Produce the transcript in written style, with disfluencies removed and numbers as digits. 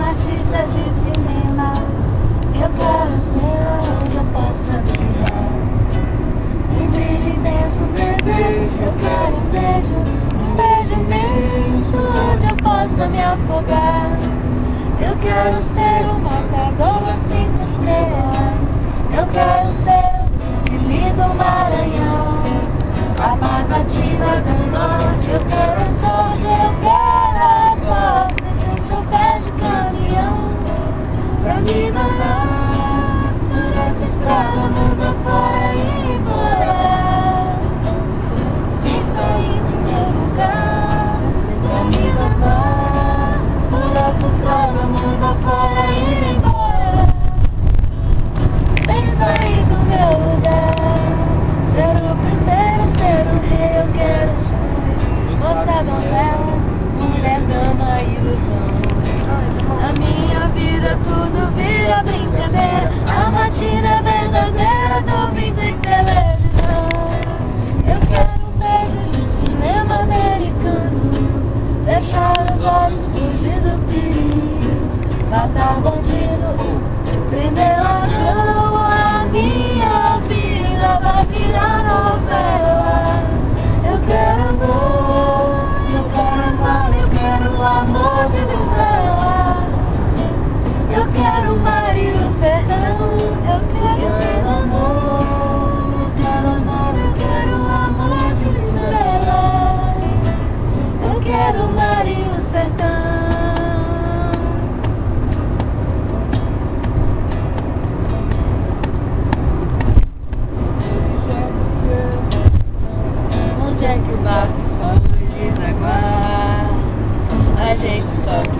artista de cinema. Eu quero ser onde eu possa brilhar. Um brilho intenso, um desejo. Eu quero um beijo imenso, onde eu possa me afogar. Eu quero ser um matador assim de estrelas. Eu quero ser o príncipe do Maranhão, a patativa do norte. Eu quero a sorte, eu quero as forças de um chofé de caminhão pra me mandar por essa estrada, mundo afora e embora, sem sair do meu lugar, pra me mandar por essa estrada, mundo afora e embora, sem sair do meu lugar. Ser o primeiro, ser o rei, eu quero ser outra donzela, mulher, dama, ilusão. Na minha vida tudo vira brincadeira, a matina verdadeira do vinho em televisão. Eu quero um beijo de cinema americano, deixar os olhos fugir do perigo, matar bandido, prender ladrão. A minha vida vai virar novela. Eu quero amor, eu quero amar, eu quero o amor de Venezuela. Eu quero o mar e o sertão. Eu quero amor, eu quero amar, eu quero o amor de Venezuela. Eu quero o mar e o sertão. Onde é que o barco pode desaguar? A gente toca